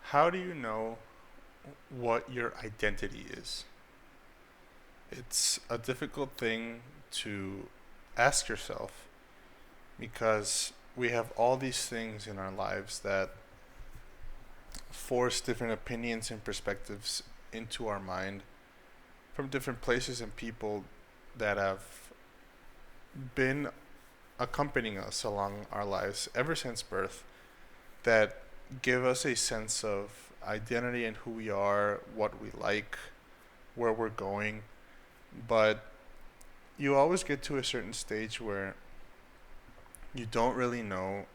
How do you know what your identity is? It's a difficult thing to ask yourself because we have all these things in our lives that force different opinions and perspectives into our mind from different places and people that have been accompanying us along our lives ever since birth that give us a sense of identity and who we are, what we like, where we're going. But you always get to a certain stage where you don't really know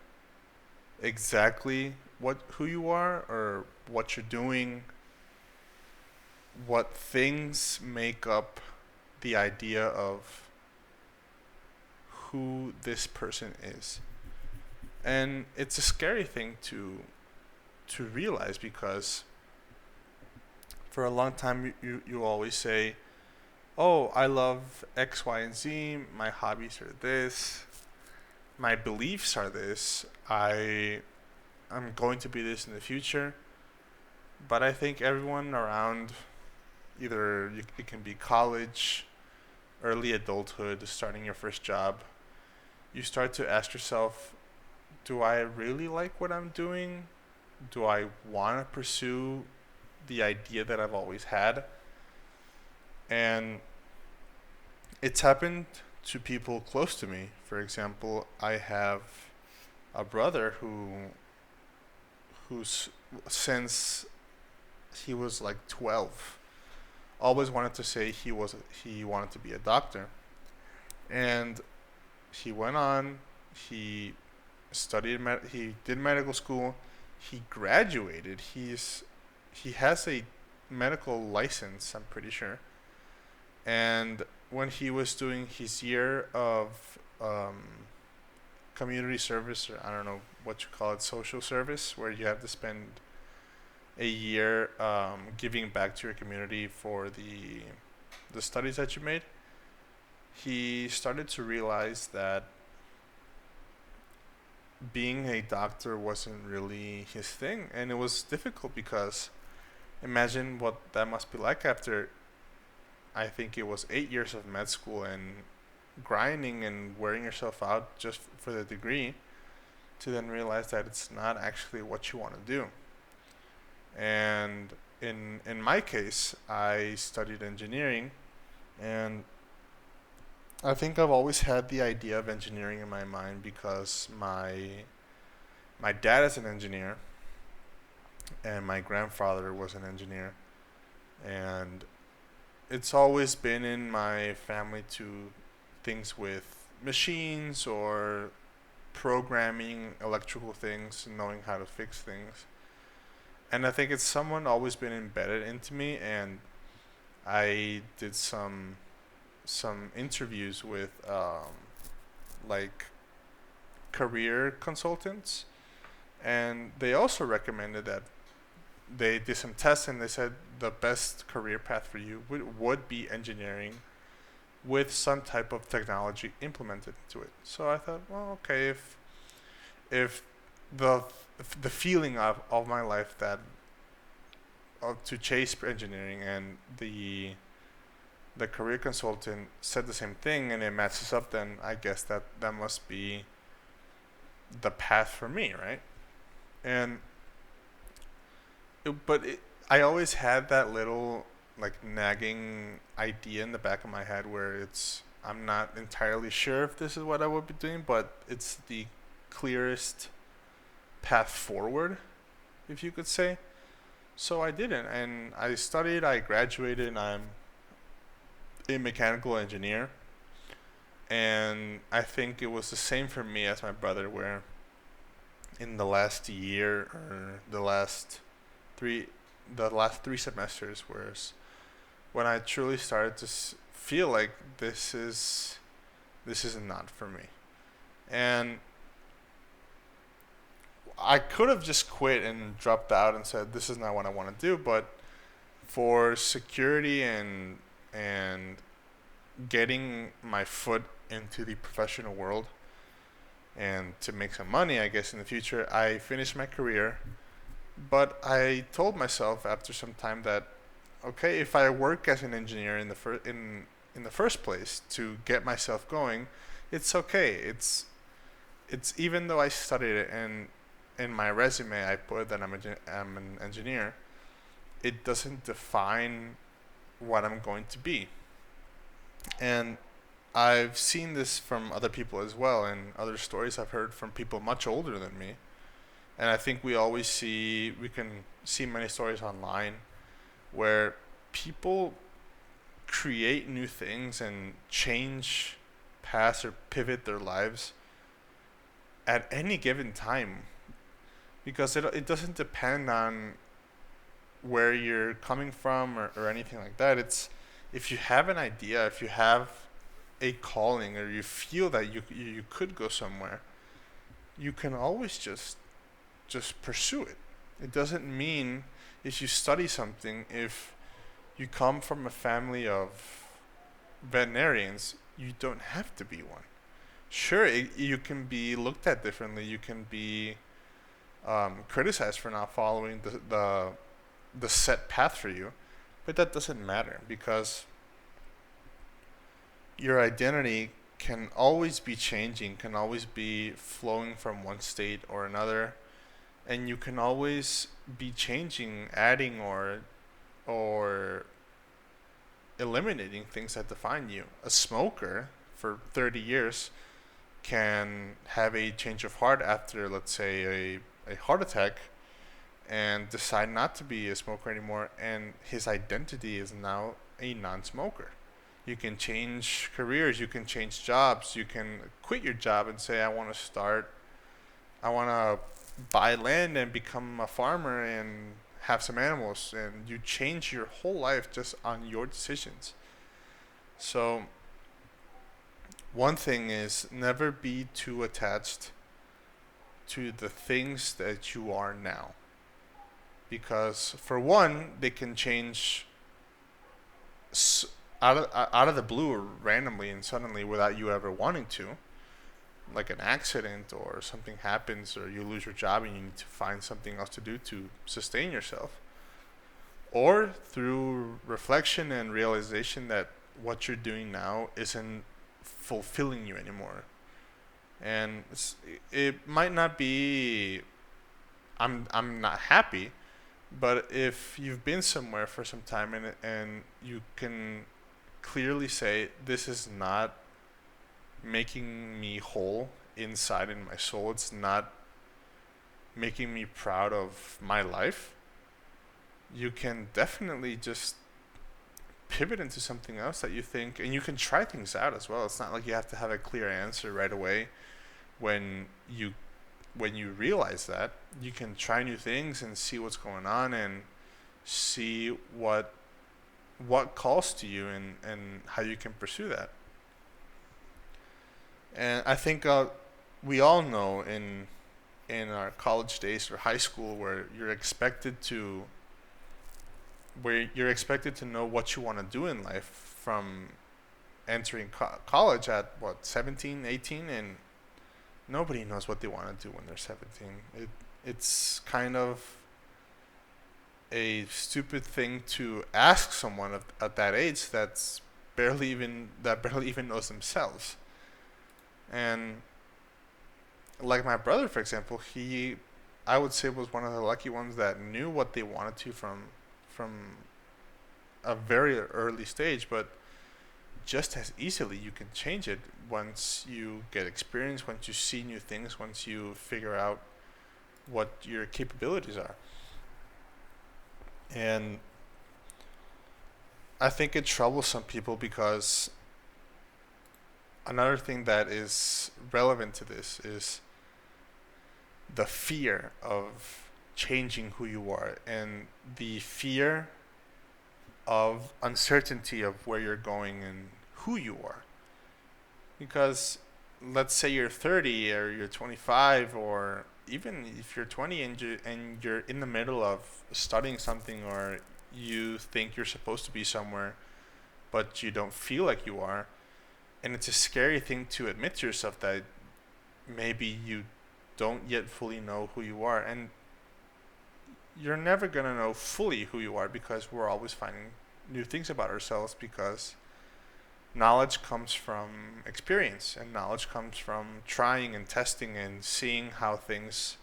exactly what who you are or what you're doing, what things make up the idea of who this person is. And it's a scary thing to realize because for a long time you always say, "Oh, I love X, Y, and Z. My hobbies are this. My beliefs are this. I'm going to be this in the future." But I think everyone around, it can be college, early adulthood, starting your first job, you start to ask yourself, do I really like what I'm doing? Do I want to pursue the idea that I've always had? And it's happened to people close to me. For example, I have a brother who's since he was like 12 always wanted to say he wanted to be a doctor. And he went on, he he did medical school, he graduated. He has a medical license, I'm pretty sure. And when he was doing his year of community service, or I don't know what you call it, social service, where you have to spend a year giving back to your community for the studies that you made, he started to realize that being a doctor wasn't really his thing, and it was difficult because imagine what that must be like after, I think it was 8 years of med school and grinding and wearing yourself out just for the degree, to then realize that it's not actually what you want to do. And in my case, I studied engineering, and I think I've always had the idea of engineering in my mind because my dad is an engineer and my grandfather was an engineer, and it's always been in my family to things with machines or programming electrical things, knowing how to fix things. And I think it's someone always been embedded into me. And I did some interviews with like career consultants, and they also recommended that they did some tests and they said the best career path for you would be engineering with some type of technology implemented into it. So I thought, well, okay, if the the feeling of my life that to chase engineering and the career consultant said the same thing and it matches up, then I guess that must be the path for me, right? And I always had that little like nagging idea in the back of my head where it's I'm not entirely sure if this is what I would be doing, but it's the clearest path forward, if you could say. So I didn't, and I studied. I graduated, and I'm a mechanical engineer. And I think it was the same for me as my brother, where in the last year or three, the last 3 semesters, was when I truly started to feel like this is not for me. And I could have just quit and dropped out and said this is not what I want to do, but for security and getting my foot into the professional world and to make some money, I guess in the future, I finished my career, But I told myself after some time that, okay, if I work as an engineer in the first place to get myself going, it's okay. It's even though I studied it and in my resume I put that I'm an engineer, it doesn't define what I'm going to be. And I've seen this from other people as well, and other stories I've heard from people much older than me. And I think we can see many stories online where people create new things and change paths or pivot their lives at any given time, because it doesn't depend on where you're coming from or anything like that. It's if you have an idea, if you have a calling, or you feel that you could go somewhere, you can always just pursue it. It doesn't mean if you study something, if you come from a family of veterinarians, you don't have to be one. Sure, you can be looked at differently. You can be criticized for not following the set path for you, but that doesn't matter because your identity can always be changing, can always be flowing from one state or another, and you can always be changing, adding or eliminating things that define you. A smoker for 30 years can have a change of heart after, let's say, a heart attack, and decide not to be a smoker anymore, and his identity is now a non-smoker. You can change careers, you can change jobs, you can quit your job and say, I want to buy land and become a farmer and have some animals, and you change your whole life just on your decisions. So, one thing is never be too attached to the things that you are now. Because, for one, they can change out of the blue or randomly and suddenly without you ever wanting to. Like an accident or something happens or you lose your job and you need to find something else to do to sustain yourself. Or through reflection and realization that what you're doing now isn't fulfilling you anymore. And it might not be I'm not happy, but if you've been somewhere for some time and you can clearly say this is not making me whole inside in my soul, it's not making me proud of my life, you can definitely just pivot into something else that you think, and you can try things out as well. It's not like you have to have a clear answer right away. when you when you realize that, you can try new things and see what's going on and see what calls to you, and how you can pursue that. And I think we all know in our college days or high school where you're expected to know what you want to do in life from entering college at what, 17, 18, and nobody knows what they want to do when they're 17. It's kind of a stupid thing to ask someone at that age that barely even knows themselves. And like my brother, for example, he, I would say, was one of the lucky ones that knew what they wanted to from a very early stage, but just as easily you can change it once you get experience, once you see new things, once you figure out what your capabilities are. And I think it troubles some people because another thing that is relevant to this is the fear of changing who you are and the fear of uncertainty of where you're going and who you are. Because let's say you're 30 or you're 25, or even if you're 20 and you're in the middle of studying something, or you think you're supposed to be somewhere but you don't feel like you are, and it's a scary thing to admit to yourself that maybe you don't yet fully know who you are, and you're never gonna know fully who you are, because we're always finding new things about ourselves, because knowledge comes from experience, and knowledge comes from trying and testing and seeing how things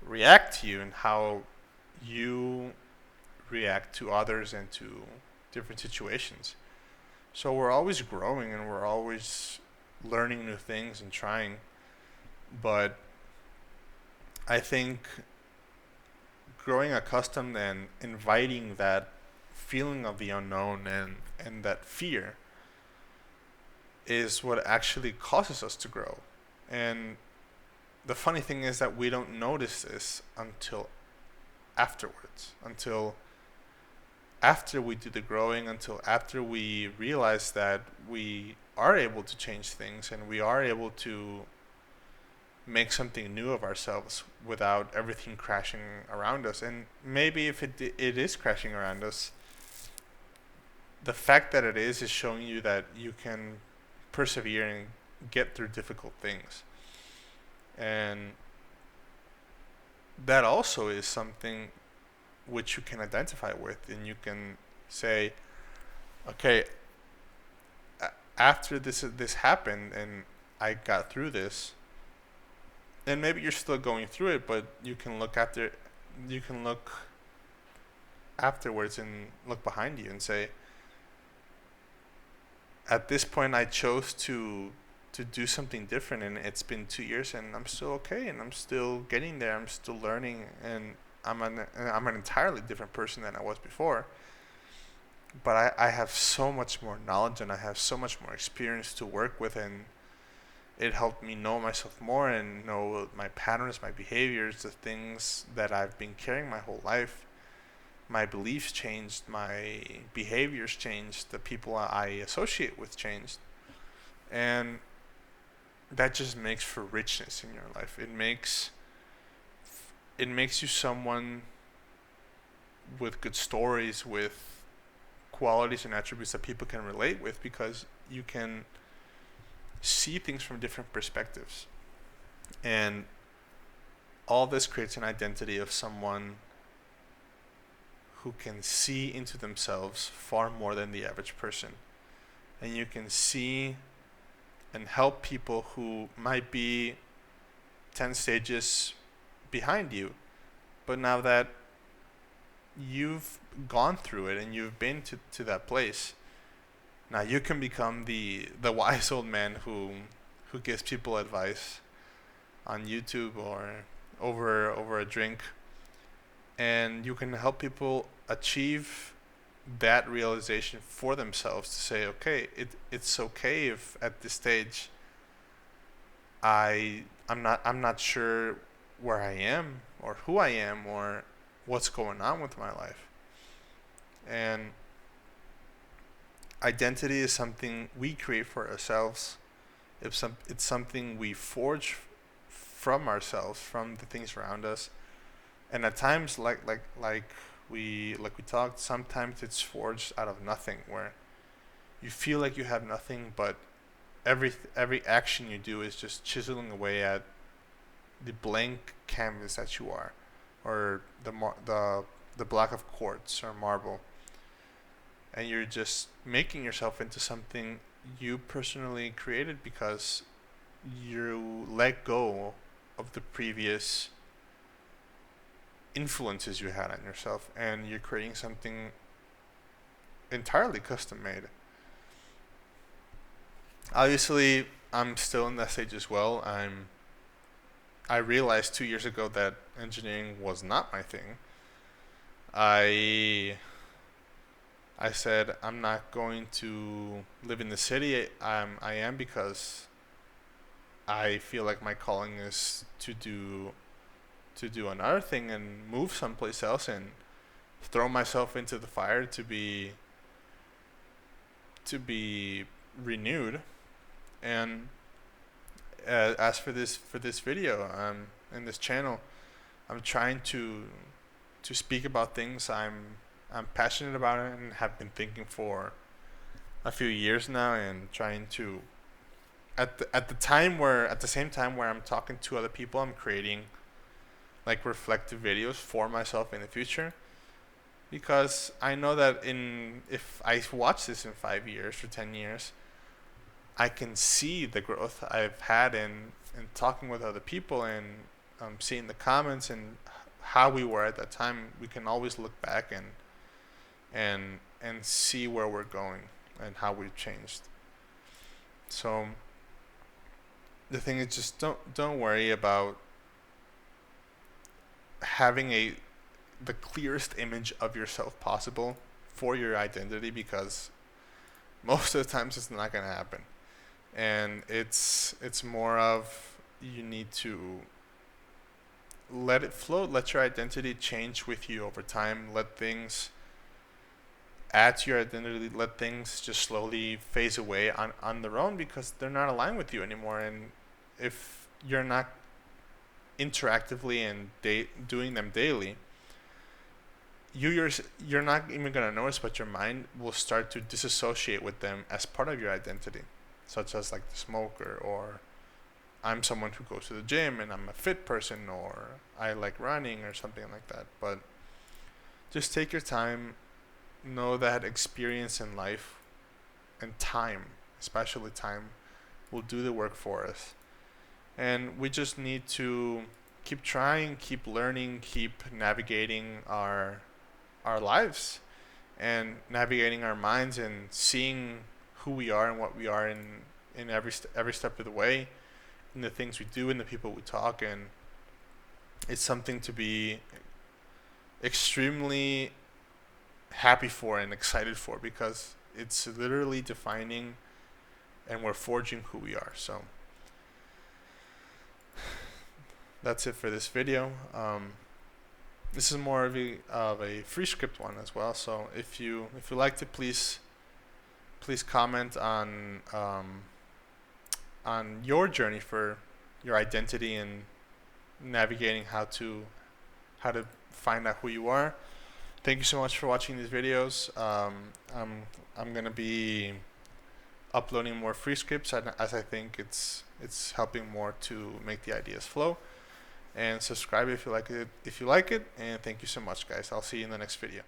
react to you and how you react to others and to different situations. So we're always growing and we're always learning new things and trying. But I think growing accustomed and inviting that feeling of the unknown and that fear is what actually causes us to grow. And the funny thing is that we don't notice this until afterwards, until after we do the growing, until after we realize that we are able to change things and we are able to make something new of ourselves without everything crashing around us. And maybe if it is crashing around us, the fact that it is showing you that you can persevere and get through difficult things. And that also is something which you can identify with, and you can say, okay, after this happened and I got through this, and maybe you're still going through it, but you can look afterwards and look behind you and say, at this point I chose to do something different, and it's been 2 years and I'm still okay, and I'm still getting there, I'm still learning, and I'm an entirely different person than I was before. But I have so much more knowledge and I have so much more experience to work with, and it helped me know myself more and know my patterns, my behaviors, the things that I've been carrying my whole life. My beliefs changed, my behaviors changed, the people I associate with changed. And that just makes for richness in your life. It makes you someone with good stories, with qualities and attributes that people can relate with, because you can see things from different perspectives. And all this creates an identity of someone who can see into themselves far more than the average person. And you can see and help people who might be 10 stages behind you. But now that you've gone through it and you've been to that place, now you can become the wise old man who gives people advice on YouTube or over a drink, and you can help people achieve that realization for themselves, to say, okay, it's okay if at this stage I'm not sure where I am or who I am or what's going on with my life. And identity is something we create for ourselves. It's something we forge from ourselves, from the things around us. And at times, like we talked, sometimes it's forged out of nothing, where you feel like you have nothing, but every action you do is just chiseling away at the blank canvas that you are, or the block of quartz or marble, and you're just making yourself into something you personally created because you let go of the previous influences you had on yourself, and you're creating something entirely custom made. Obviously, I'm still in that stage as well. I realized 2 years ago that engineering was not my thing. I said I'm not going to live in the city. I am because I feel like my calling is to do another thing and move someplace else and throw myself into the fire to be renewed. And as for this video, in this channel, I'm trying to speak about things I'm passionate about it and have been thinking for a few years now, and trying to at the same time where I'm talking to other people, I'm creating like reflective videos for myself in the future, because I know that if I watch this in 5 years or 10 years, I can see the growth I've had in talking with other people, and seeing the comments and how we were at that time. We can always look back and see where we're going and how we've changed. So the thing is, just don't worry about having the clearest image of yourself possible for your identity, because most of the times it's not going to happen. And it's more of, you need to let it float, let your identity change with you over time, let things add to your identity, let things just slowly phase away on their own, because they're not aligned with you anymore. And if you're not interactively and doing them daily, you're not even going to notice, but your mind will start to disassociate with them as part of your identity, such as like the smoker, or I'm someone who goes to the gym and I'm a fit person, or I like running or something like that. But just take your time. Know that experience in life and time, especially time, will do the work for us. And we just need to keep trying, keep learning, keep navigating our lives, and navigating our minds, and seeing who we are and what we are in every step of the way, in the things we do and the people we talk. And it's something to be extremely happy for and excited for, because it's literally defining, and we're forging who we are. So that's it for this video. This is more of a free script one as well. So if you liked it, please comment on your journey for your identity and navigating how to find out who you are. Thank you so much for watching these videos. I'm gonna be uploading more free scripts as I think it's helping more to make the ideas flow. And subscribe if you like it. And thank you so much, guys. I'll see you in the next video.